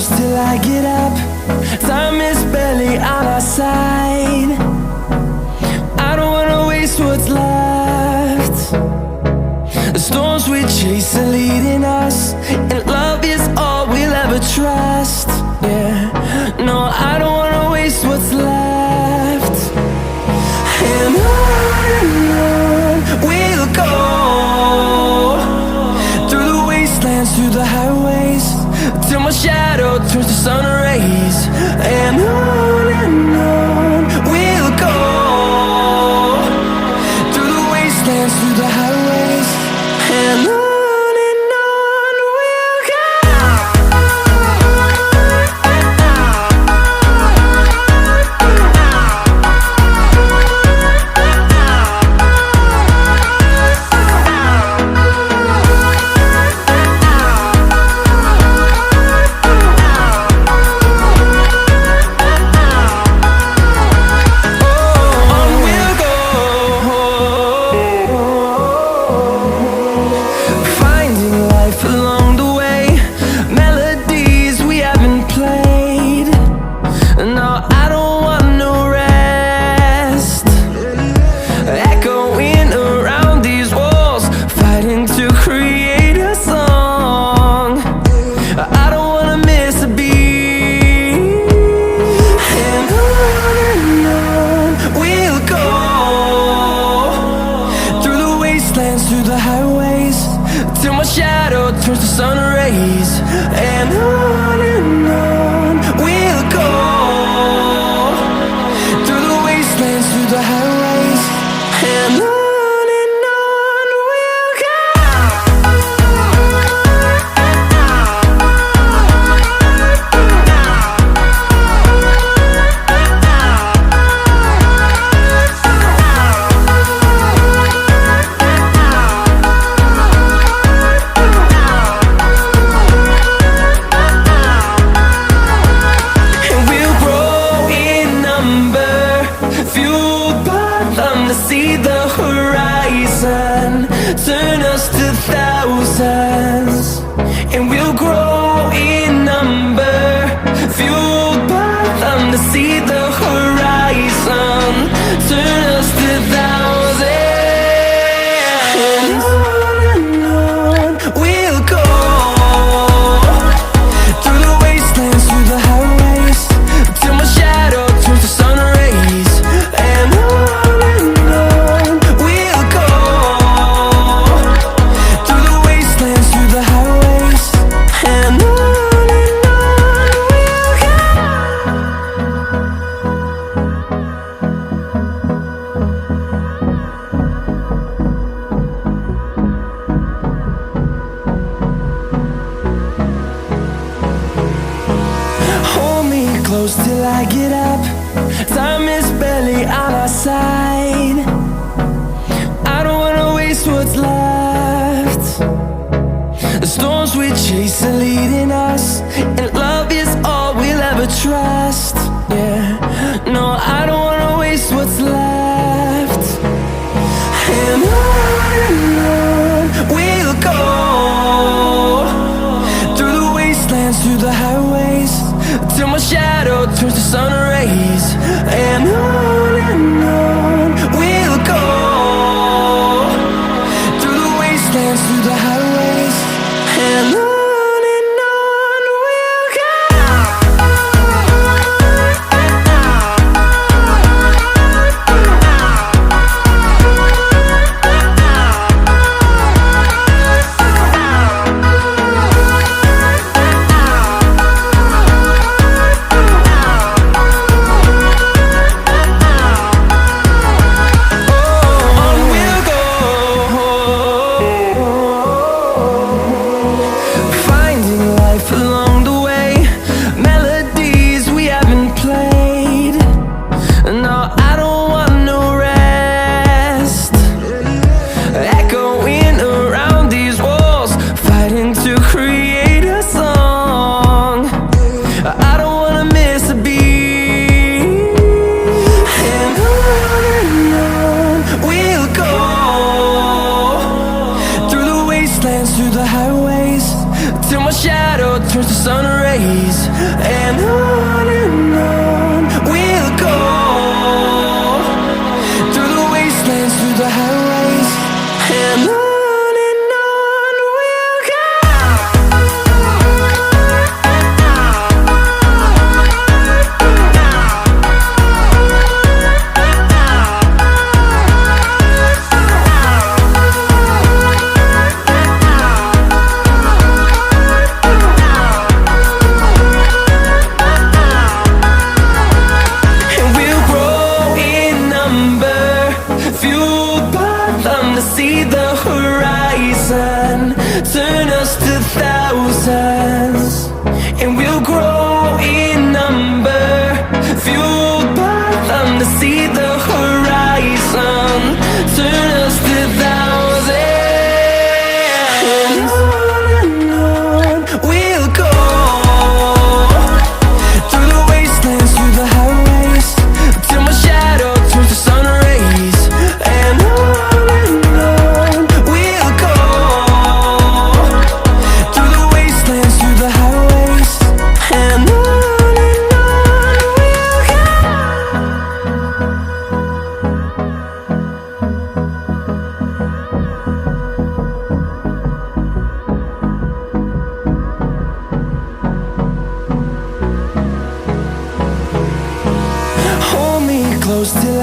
close till I get up. Time is barely on our side. I don't wanna waste what's left. The storms we chase are leading us, and love is all we'll ever trust. Yeah, no, I don't wanna waste what's left. And on we'll go, through the wastelands, through the highways, till my shadow turns to sun rays. And on we'll go, through the wastelands, through the highways, and on.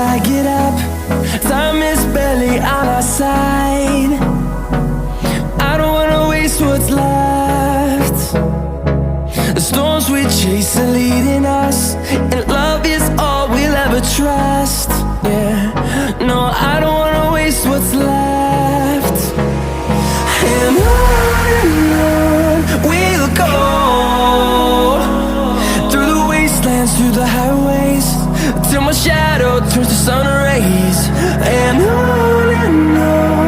I get up. Time is barely on our side. I don't wanna waste what's left. The storms we chase are leading us, and love is all we'll ever trust. Yeah, no, I don't wanna waste what's left. And on we'll go, through the wastelands, through the highways, till my shadow turns to sun rays. And on